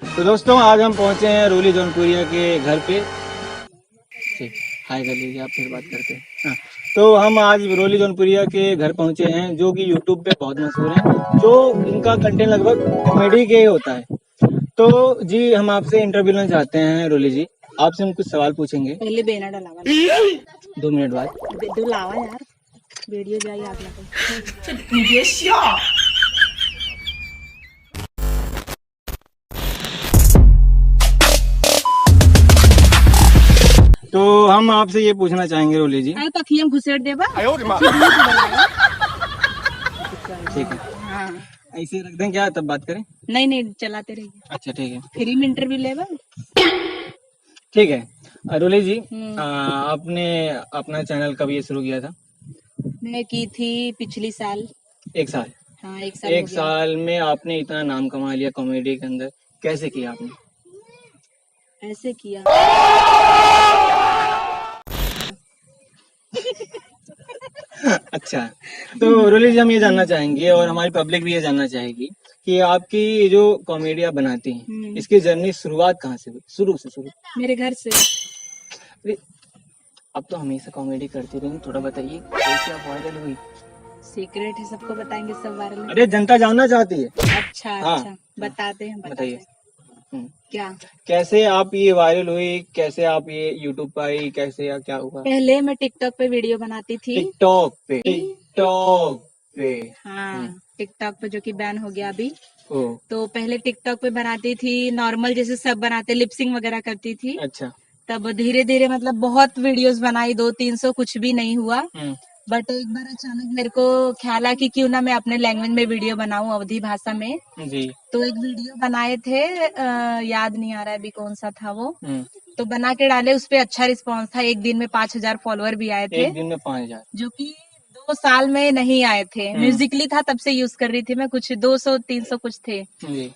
तो दोस्तों आज हम पहुंचे हैं रोली जौनपुरिया के घर पे। हाय कर लीजिए आप, फिर बात करते हैं। हाँ, तो हम आज रोली जौनपुरिया के घर पहुंचे हैं जो कि यूट्यूब पे बहुत मशहूर हैं, जो इनका कंटेंट लगभग कॉमेडी के ही होता है। तो जी हम आपसे इंटरव्यू लेना चाहते हैं रोली जी, आपसे हम कुछ सवाल पूछेंगे। पहले बेना डलावा 2 मिनट बाद दो लावा यार वीडियो जाई आग लगा। तो हम आपसे ये पूछना चाहेंगे रोली जी। अरे तकिया घुसेड़ देबा। ठीक है, हाँ ऐसे रख दें क्या, तब बात करें? नहीं चलाते रहिए। अच्छा ठीक है, फ्री में इंटरव्यू लेबा। ठीक है। रोली जी आपने अपना चैनल कब ये शुरू किया था? मैं की थी पिछली साल। 1 साल। हाँ 1 साल 1 साल में आपने इतना नाम कमा लिया कॉमेडी के अंदर, कैसे किया आपने? ऐसे किया। अच्छा, तो रोली जी हम ये जानना चाहेंगे और हमारी पब्लिक भी ये जानना चाहेगी कि आपकी जो कॉमेडी आप बनाती हैं इसकी जर्नी शुरुआत कहाँ से हुई? शुरू मेरे घर से। अरे, अब तो हमेशा कॉमेडी करती रही, थोड़ा बताइए कैसे आप वायरल हुई? सीक्रेट है, सबको बताएंगे, सब वायरल है। अरे जनता जानना चाहती है। अच्छा हाँ, अच्छा बताते हैं बताइए। क्या कैसे आप ये वायरल हुई, कैसे आप ये यूट्यूब पर आई, कैसे या क्या हुआ? पहले मैं टिकटॉक पे वीडियो बनाती थी। टिकटॉक पे हाँ टिकटॉक पे जो कि बैन हो गया अभी। ओ तो पहले टिकटॉक पे बनाती थी नॉर्मल जैसे सब बनाते, लिपसिंग वगैरह करती थी। अच्छा। तब धीरे धीरे मतलब बहुत वीडियोस बनाई, 200-300 कुछ भी नहीं हुआ। हम्म, बट एक बार अचानक मेरे को ख्याल आया कि क्यों ना मैं अपने लैंग्वेज में वीडियो बनाऊं, अवधी भाषा में। जी। तो एक वीडियो बनाए थे, याद नहीं आ रहा है अभी कौन सा था वो। हम्म, तो बना के डाले, उस पे अच्छा रिस्पांस था। एक दिन में 5,000 फॉलोअर भी आए थे, एक दिन में 5,000, जो कि 2 साल में नहीं आए थे। म्यूजिकली था तब से यूज कर रही थी मैं, कुछ 200-300 कुछ थे। जी।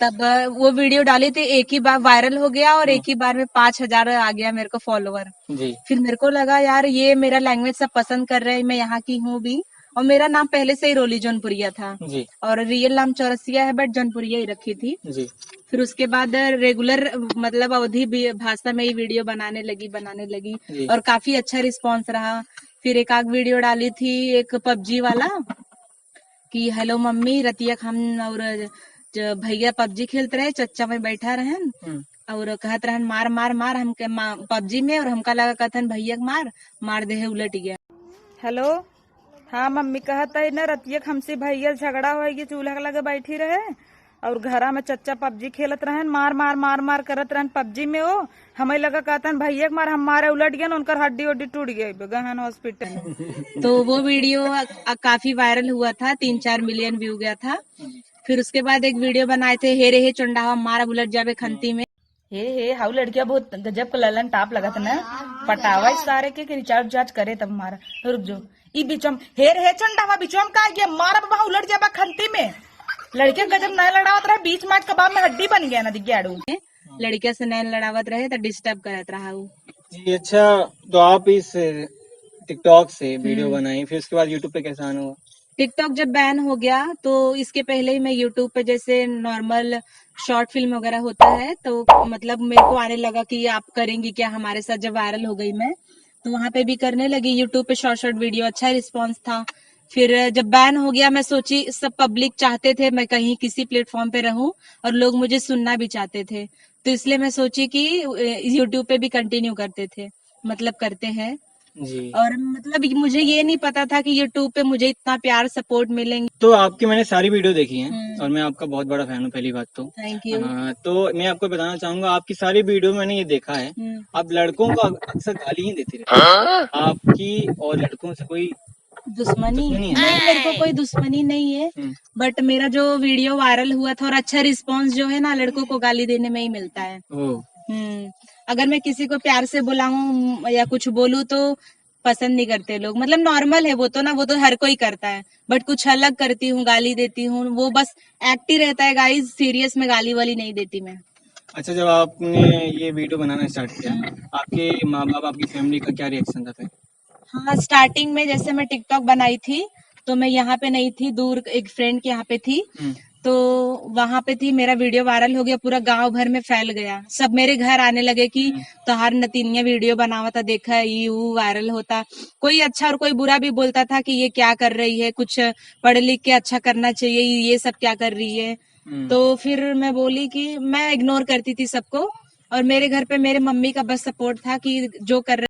तब वो वीडियो डाली थी, एक ही बार वायरल हो गया और एक ही बार में 5,000 आ गया मेरे को फॉलोअर। जी। फिर मेरे को लगा यार ये मेरा लैंग्वेज सब पसंद कर रहे हैं, मैं यहाँ की हूँ भी। और मेरा नाम पहले से ही रोली जौनपुरिया था जी। और रियल नाम चौरसिया है, बट जौनपुरिया ही रखी थी। जी। फिर उसके बाद रेगुलर मतलब अवधी भाषा में ही वीडियो बनाने लगी जी। और काफी अच्छा रिस्पांस रहा। फिर एक आध वीडियो डाली थी, एक पबजी वाला कि हेलो मम्मी रतिया हम और भैया पबजी खेलते रहे, चच्चा में बैठा रहन और कहत रहन मार मार मार हम पबजी में, और हमका लगा कहतन भैया मार दे है, उलट गया। हेलो हाँ मम्मी कहता है ना रतिया हमसे भैया झगड़ा हो गया, चूल्हा लगे बैठी रहे और घरा में चच्चा पबजी खेलत रहन, मार मार मार मार करत रहन पबजी में। वो हमें लगा कहतन भैया मार, हम मारे उलट गया, उनकर हड्डी उड्डी टूट गई, गहन हॉस्पिटल। तो वो वीडियो काफी वायरल हुआ था, 3-4 मिलियन व्यू गया था। फिर उसके बाद एक वीडियो बनाए थे, हे रे हे चंडावा मारा बुलट जावे खंती में। हे हाउ लड़किया बहुत गजब का ललन टाप लगा था ना, पटावा इस सारे के रिचार्ज चार्ज करे तब मारा। रुक जो ई बीचम हे रे हे चंडावा बीचम का गया मारा बाबा उलट जावा खंती में। लड़के गजब नए लड़ावत रहे, बीच में कबाब में हड्डी बन गया ना दिग्याड़ू। लड़किया से नए लड़ावत रहे तो डिस्टर्ब करत रहा वो। जी। अच्छा, तो आप इस टिकटॉक से वीडियो बनाई, फिर उसके बाद यूट्यूब पे कैसा आना हुआ? टिकटॉक जब बैन हो गया तो इसके पहले ही मैं यूट्यूब पे जैसे नॉर्मल शॉर्ट फिल्म वगैरह होता है तो मतलब मेरे को आने लगा कि आप करेंगी क्या हमारे साथ। जब वायरल हो गई मैं तो वहां पे भी करने लगी, यूट्यूब पे शॉर्ट शॉर्ट वीडियो, अच्छा रिस्पांस था। फिर जब बैन हो गया मैं सोची सब पब्लिक चाहते थे मैं कहीं किसी प्लेटफॉर्म पे रहूं और लोग मुझे सुनना भी चाहते थे, तो इसलिए मैं सोची कि यूट्यूब पे भी कंटिन्यू करते हैं। जी। और मतलब मुझे ये नहीं पता था कि यूट्यूब पे मुझे इतना प्यार सपोर्ट मिलेंगे। तो आपकी मैंने सारी वीडियो देखी हैं और मैं आपका बहुत बड़ा फैन हूँ, पहली बात तो। Thank you. तो मैं आपको बताना चाहूंगा, आपकी सारी वीडियो मैंने ये देखा है, आप लड़कों को अक्सर गाली ही देते रहते। आपकी और लड़कों से कोई दुश्मनी है? नहीं, मेरे को कोई दुश्मनी नहीं है, बट मेरा जो वीडियो वायरल हुआ था और अच्छा रिस्पांस जो है ना, लड़कों को गाली देने में ही मिलता है। अगर मैं किसी को प्यार से बुलाऊं या कुछ बोलूं तो पसंद नहीं करते लोग, मतलब नॉर्मल है वो तो ना, वो तो हर कोई करता है, बट कुछ अलग करती हूँ, गाली देती हूँ, वो बस एक्ट ही रहता है गाइस, सीरियस में गाली वाली नहीं देती मैं। अच्छा, जब आपने ये वीडियो बनाना स्टार्ट किया, आपके माँ बाप, आपकी फैमिली का क्या रिएक्शन था फिर? हाँ स्टार्टिंग में जैसे मैं टिकटॉक बनाई थी तो मैं यहाँ पे नहीं थी, दूर एक फ्रेंड के यहाँ पे थी, तो वहां पे थी, मेरा वीडियो वायरल हो गया, पूरा गांव भर में फैल गया। सब मेरे घर आने लगे कि तोहार नतीनिया वीडियो बनावता, देखा ये वो वायरल होता। कोई अच्छा और कोई बुरा भी बोलता था कि ये क्या कर रही है, कुछ पढ़ लिख के अच्छा करना चाहिए, ये सब क्या कर रही है। तो फिर मैं बोली कि मैं इग्नोर करती थी सबको, और मेरे घर पे मेरे मम्मी का बस सपोर्ट था कि जो कर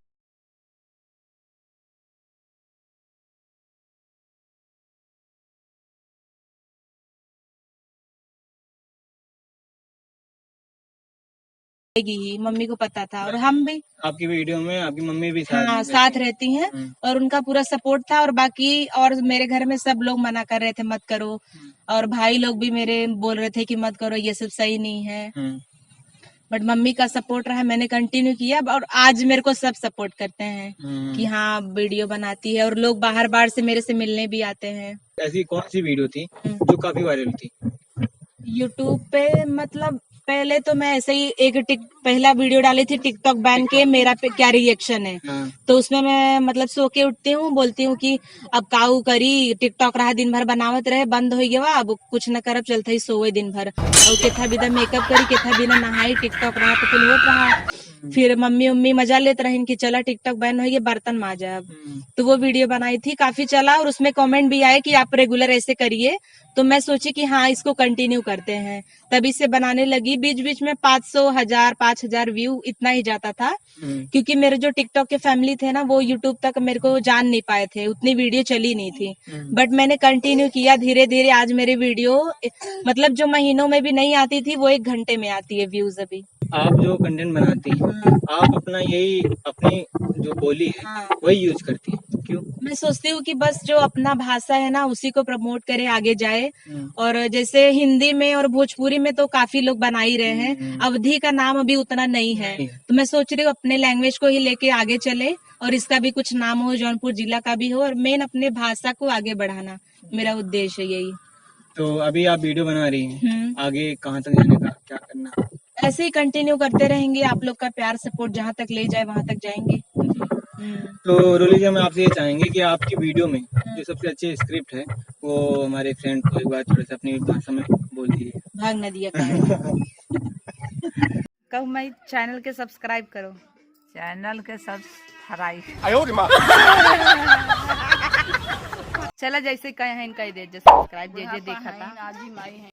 ही मम्मी को पता था, और हम भी आपकी वीडियो में आपकी मम्मी भी हाँ साथ रहती हैं, और उनका पूरा सपोर्ट था। और बाकी और मेरे घर में सब लोग मना कर रहे थे मत करो, और भाई लोग भी मेरे बोल रहे थे कि मत करो, ये सब सही नहीं है। बट मम्मी का सपोर्ट रहा, मैंने कंटिन्यू किया, और आज मेरे को सब सपोर्ट करते हैं कि हाँ वीडियो बनाती है, और लोग बाहर बाहर से मेरे से मिलने भी आते हैं। ऐसी कौन सी वीडियो थी जो काफी वायरल थी? यूट्यूब पे मतलब पहले तो मैं ऐसे ही एक पहला वीडियो डाली थी टिकटॉक बैन के, मेरा पे क्या रिएक्शन है। तो उसमें मैं मतलब सो के उठती हूँ, बोलती हूँ कि अब काऊ करी, टिकटॉक रहा दिन भर बनावत रहे, बंद हो गया, अब कुछ न करब, चलते ही सोए दिन भर, और केथा बिना मेकअप करी, केथा बिना नहाई, टिकटॉक रहा तो कुल होत रहा। फिर मम्मी उम्मी मजा लेते रहे कि चला टिकटॉक बैन हो गया, बर्तन माजा अब। तो वो वीडियो बनाई थी, काफी चला, और उसमें कमेंट भी आए कि आप रेगुलर ऐसे करिए। तो मैं सोची कि हाँ इसको कंटिन्यू करते हैं, तभी से बनाने लगी। बीच बीच में 5,000 व्यू इतना ही जाता था, क्योंकि मेरे जो टिकटॉक के फैमिली थे ना, वो यूट्यूब तक मेरे को जान नहीं पाए थे, उतनी वीडियो चली नहीं थी। बट मैंने कंटिन्यू किया धीरे धीरे, आज मेरी वीडियो मतलब जो महीनों में भी नहीं आती थी, वो 1 घंटे में आती है व्यूज अभी। आप जो कंटेंट बनाती हैं, आप अपना यही अपनी जो बोली है वही यूज करती हैं, क्यों? मैं सोचती हूँ कि बस जो अपना भाषा है ना, उसी को प्रमोट करे, आगे जाए। और जैसे हिंदी में और भोजपुरी में तो काफी लोग बना ही रहे हैं, अवधी का नाम अभी उतना नहीं है, तो मैं सोच रही हूँ अपने लैंग्वेज को ही लेके आगे चले, और इसका भी कुछ नाम हो, जौनपुर जिला का भी हो, और मेन अपने भाषा को आगे बढ़ाना मेरा उद्देश्य है यही। तो अभी आप वीडियो बना रही हैं, आगे कहाँ तक जाने का क्या करना? ऐसे ही कंटिन्यू करते रहेंगे, आप लोग का प्यार सपोर्ट जहाँ तक ले जाए वहाँ तक जाएंगे। तो रोली जी, हम आपसे ये चाहेंगे कि आपकी वीडियो में जो सबसे अच्छी स्क्रिप्ट है वो हमारे फ्रेंड को एक बार थोड़ा सा अपनी भाषा में बोल दीजिए। भाग न दिया कहूँ मैं चैनल के सब्सक्राइब करो, चैनल के सब्सक्राइब चला जैसे कहे हैं कह दे, सब्सक्राइब जे देखा था।